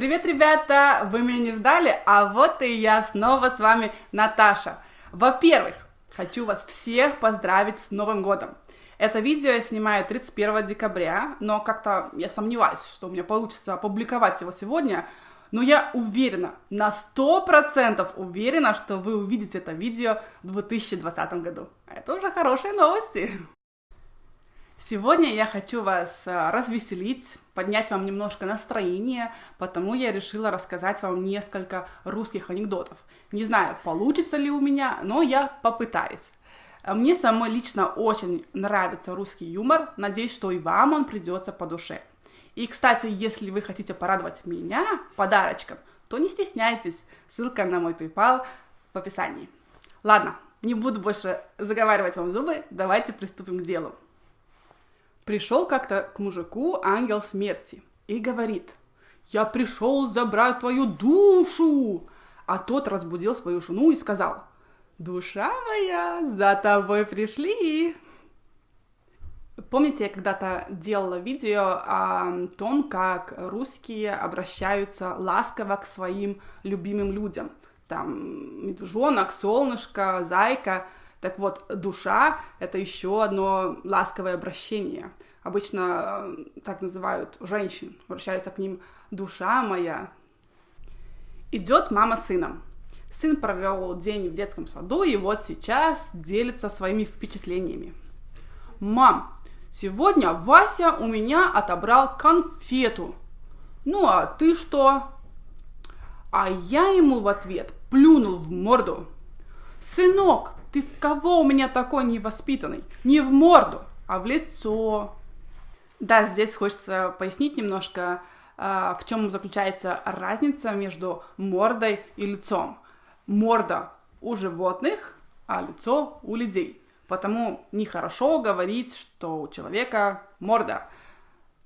Привет, ребята! Вы меня не ждали, а вот и я снова с вами, Наташа. Во-первых, хочу вас всех поздравить с Новым годом. Это видео я снимаю 31 декабря, но как-то я сомневаюсь, что у меня получится опубликовать его сегодня. Но я уверена, на 100% уверена, что вы увидите это видео в 2020 году. Это уже хорошие новости. Сегодня я хочу вас развеселить, поднять вам немножко настроение, потому я решила рассказать вам несколько русских анекдотов. Не знаю, получится ли у меня, но я попытаюсь. Мне самой лично очень нравится русский юмор, надеюсь, что и вам он придется по душе. И, кстати, если вы хотите порадовать меня подарочком, то не стесняйтесь, ссылка на мой PayPal в описании. Ладно, не буду больше заговаривать вам зубы, давайте приступим к делу. Пришел как-то к мужику ангел смерти и говорит: «Я пришел забрать твою душу!» А тот разбудил свою жену и сказал: «Душа моя, за тобой пришли!» Помните, я когда-то делала видео о том, как русские обращаются ласково к своим любимым людям? Там медвежонок, солнышко, зайка. Так вот, душа — это еще одно ласковое обращение. Обычно так называют женщин, обращаются к ним: «душа моя». Идет мама с сыном. Сын провел день в детском саду и вот сейчас делится своими впечатлениями. «Мам, сегодня Вася у меня отобрал конфету. Ну а ты что?» А я ему в ответ плюнул в морду. «Сынок, ты в кого у меня такой невоспитанный? Не в морду, а в лицо». Да, здесь хочется пояснить немножко, в чем заключается разница между мордой и лицом. Морда у животных, а лицо у людей. Потому нехорошо говорить, что у человека морда.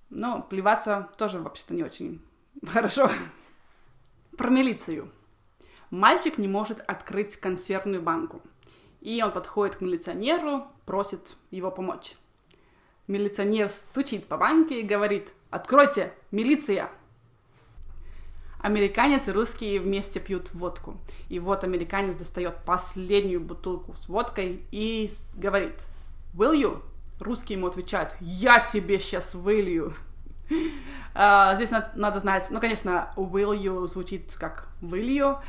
Но плеваться тоже вообще-то не очень хорошо. Про милицию. Мальчик не может открыть консервную банку. И он подходит к милиционеру, просит его помочь. Милиционер стучит по банке и говорит: «Откройте, милиция!» Американец и русские вместе пьют водку. И вот американец достает последнюю бутылку с водкой и говорит: «Will you?» Русский ему отвечает: «Я тебе сейчас вылью». Здесь надо знать, конечно, will you звучит как вылью,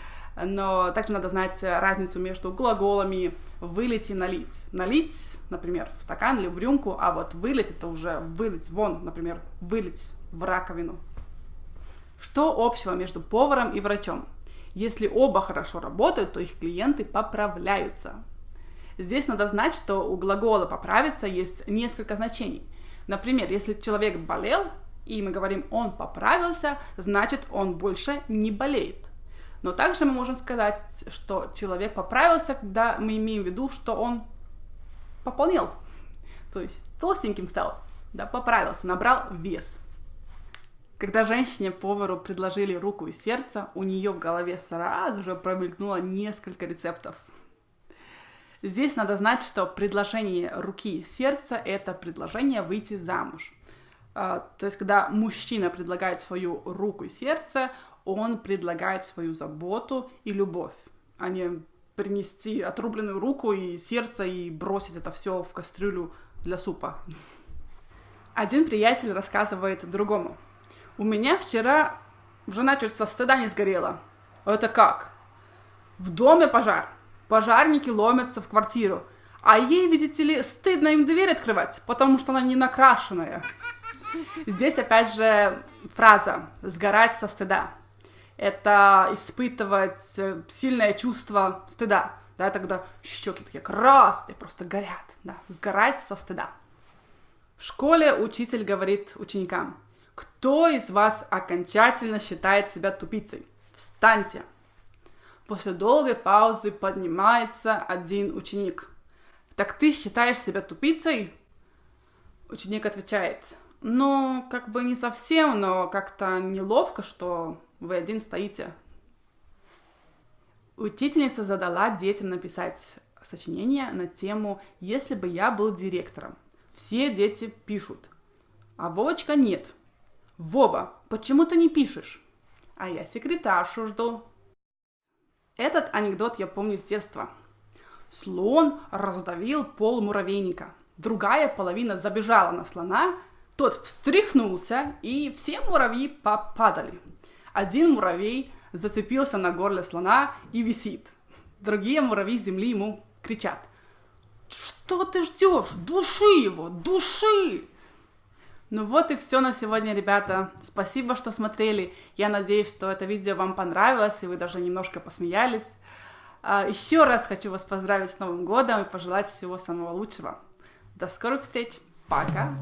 но также надо знать разницу между глаголами вылить и налить. Налить, например, в стакан или в рюмку, а вот вылить — это уже вылить вон, например, вылить в раковину. Что общего между поваром и врачом? Если оба хорошо работают, то их клиенты поправляются. Здесь надо знать, что у глагола «поправиться» есть несколько значений. Например, если человек болел, и мы говорим «он поправился», значит, он больше не болеет. Но также мы можем сказать, что человек поправился, когда мы имеем в виду, что он пополнел, то есть толстеньким стал, да, поправился, набрал вес. Когда женщине-повару предложили руку и сердце, у нее в голове сразу же промелькнуло несколько рецептов. Здесь надо знать, что предложение руки и сердца — это предложение выйти замуж. То есть, когда мужчина предлагает свою руку и сердце, он предлагает свою заботу и любовь, а не принести отрубленную руку и сердце и бросить это все в кастрюлю для супа. Один приятель рассказывает другому: «У меня вчера жена чуть со стыда не сгорела». «Это как?» «В доме пожар. Пожарники ломятся в квартиру, а ей, видите ли, стыдно им дверь открывать, потому что она не накрашенная». Здесь опять же фраза «сгорать со стыда». Это испытывать сильное чувство стыда, да, тогда щеки такие красные, просто горят, да, сгорать со стыда. В школе учитель говорит ученикам: «Кто из вас окончательно считает себя тупицей? Встаньте!» После долгой паузы поднимается один ученик. «Так ты считаешь себя тупицей?» Ученик отвечает: «Ну, как бы не совсем, но как-то неловко, что вы один стоите». Учительница задала детям написать сочинение на тему «Если бы я был директором». Все дети пишут, а Вовочка нет. «Вова, почему ты не пишешь?» А я секретаршу жду. Этот анекдот я помню с детства. Слон раздавил пол муравейника. Другая половина забежала на слона, тот встряхнулся, и все муравьи попадали. Один муравей зацепился на горле слона и висит. Другие муравьи земли ему кричат: «Что ты ждешь? Души его! Души!» Ну вот и все на сегодня, ребята. Спасибо, что смотрели. Я надеюсь, что это видео вам понравилось, и вы даже немножко посмеялись. Еще раз хочу вас поздравить с Новым годом и пожелать всего самого лучшего. До скорых встреч. Пока!